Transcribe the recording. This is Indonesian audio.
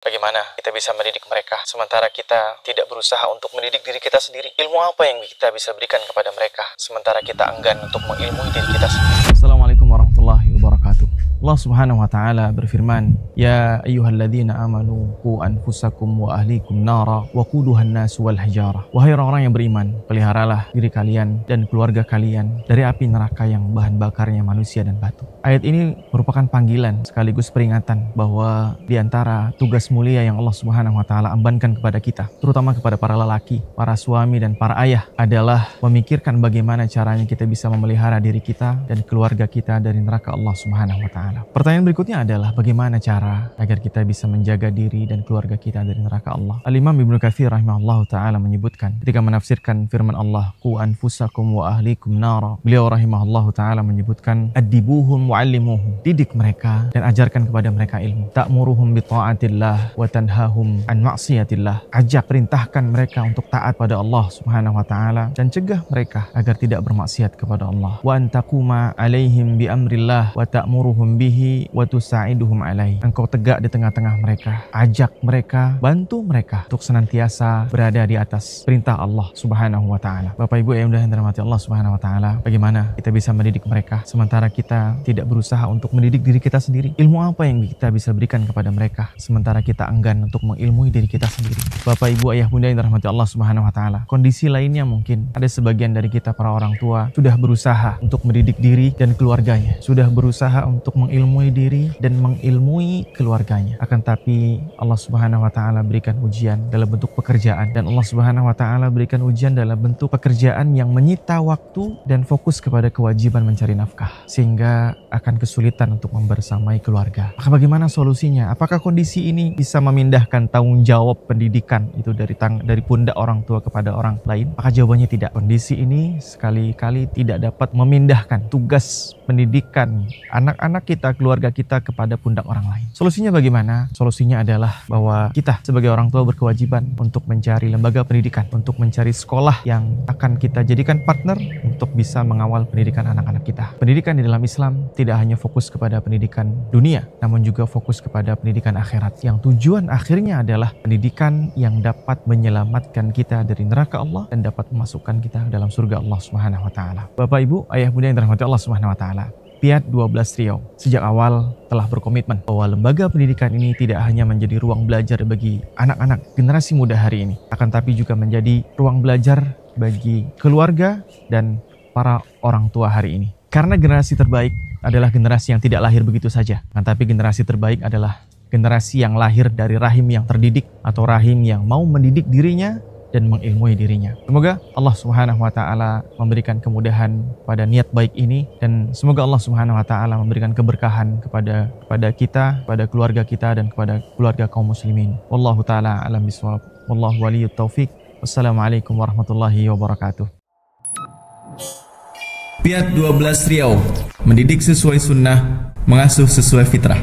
Bagaimana kita bisa mendidik mereka sementara kita tidak berusaha untuk mendidik diri kita sendiri? Ilmu apa yang kita bisa berikan kepada mereka sementara kita enggan untuk mengilmui diri kita sendiri? Assalamualaikum warahmatullahi wabarakatuh. Allah Subhanahu wa taala berfirman, "Ya ayyuhalladzina amanu qu anfusakum wa ahlikum nara wa quduhan nas wal hijarah." Wahai orang-orang yang beriman, peliharalah diri kalian dan keluarga kalian dari api neraka yang bahan bakarnya manusia dan batu. Ayat ini merupakan panggilan sekaligus peringatan bahwa di antara tugas mulia yang Allah Subhanahu wa taala ambankan kepada kita, terutama kepada para lelaki, para suami dan para ayah, adalah memikirkan bagaimana caranya kita bisa memelihara diri kita dan keluarga kita dari neraka Allah Subhanahu wa taala. Pertanyaan berikutnya adalah bagaimana cara agar kita bisa menjaga diri dan keluarga kita dari neraka Allah. Al-Imam Ibnu Katsir rahimahullahu taala menyebutkan ketika menafsirkan firman Allah, "Qu anfusakum wa ahlikum nara." Beliau rahimahullahu taala menyebutkan, "Addibuhum wa'allimuhum." Didik mereka dan ajarkan kepada mereka ilmu. Ta'muruhum bi ta'atillah wa tanhahum an ma'siyatillah. Ajak, perintahkan mereka untuk taat pada Allah Subhanahu wa taala dan cegah mereka agar tidak bermaksiat kepada Allah. Wa antaquma alaihim bi amrillah wa ta'muruhum bihi wa tusa'iduhum alaihi. Engkau tegak di tengah-tengah mereka, ajak mereka, bantu mereka untuk senantiasa berada di atas perintah Allah Subhanahu wa taala. Bapak Ibu yang dirahmati Allah Subhanahu wa taala, bagaimana kita bisa mendidik mereka sementara kita tidak berusaha untuk mendidik diri kita sendiri? Ilmu apa yang kita bisa berikan kepada mereka sementara kita enggan untuk mengilmui diri kita sendiri? Bapak Ibu ayah bunda yang dirahmati Allah Subhanahu wa taala, kondisi lainnya mungkin ada sebagian dari kita para orang tua sudah berusaha untuk mendidik diri dan keluarganya, sudah berusaha untuk mengilmui diri dan mengilmui keluarganya. Akan tapi Allah Subhanahu wa taala berikan ujian dalam bentuk pekerjaan, dan Allah Subhanahu wa taala berikan ujian dalam bentuk pekerjaan yang menyita waktu dan fokus kepada kewajiban mencari nafkah, sehingga akan kesulitan untuk membersamai keluarga. Maka bagaimana solusinya? Apakah kondisi ini bisa memindahkan tanggung jawab pendidikan itu dari pundak orang tua kepada orang lain? Maka jawabannya tidak. Kondisi ini sekali-kali tidak dapat memindahkan tugas pendidikan anak-anak kita, keluarga kita kepada pundak orang lain. Solusinya bagaimana? Solusinya adalah bahwa kita sebagai orang tua berkewajiban untuk mencari lembaga pendidikan, untuk mencari sekolah yang akan kita jadikan partner untuk bisa mengawal pendidikan anak-anak kita. Pendidikan di dalam Islam tidak hanya fokus kepada pendidikan dunia, namun juga fokus kepada pendidikan akhirat, yang tujuan akhirnya adalah pendidikan yang dapat menyelamatkan kita dari neraka Allah dan dapat memasukkan kita ke dalam surga Allah Subhanahu wa taala. Bapak Ibu, ayah bunda yang dirahmati Allah Subhanahu wa taala, Piat 12 Riau sejak awal telah berkomitmen bahwa lembaga pendidikan ini tidak hanya menjadi ruang belajar bagi anak-anak generasi muda hari ini, akan tapi juga menjadi ruang belajar bagi keluarga dan para orang tua hari ini. Karena generasi terbaik adalah generasi yang tidak lahir begitu saja, akan tapi generasi terbaik adalah generasi yang lahir dari rahim yang terdidik atau rahim yang mau mendidik dirinya dan mengilmui dirinya. Semoga Allah Subhanahu wa taala memberikan kemudahan pada niat baik ini, dan semoga Allah Subhanahu wa taala memberikan keberkahan kepada kita, pada keluarga kita dan kepada keluarga kaum muslimin. Wallahu taala alam bisawab. Wallahu waliyut taufik. Wassalamualaikum warahmatullahi wabarakatuh. Piat 12 Riau, mendidik sesuai sunnah, mengasuh sesuai fitrah.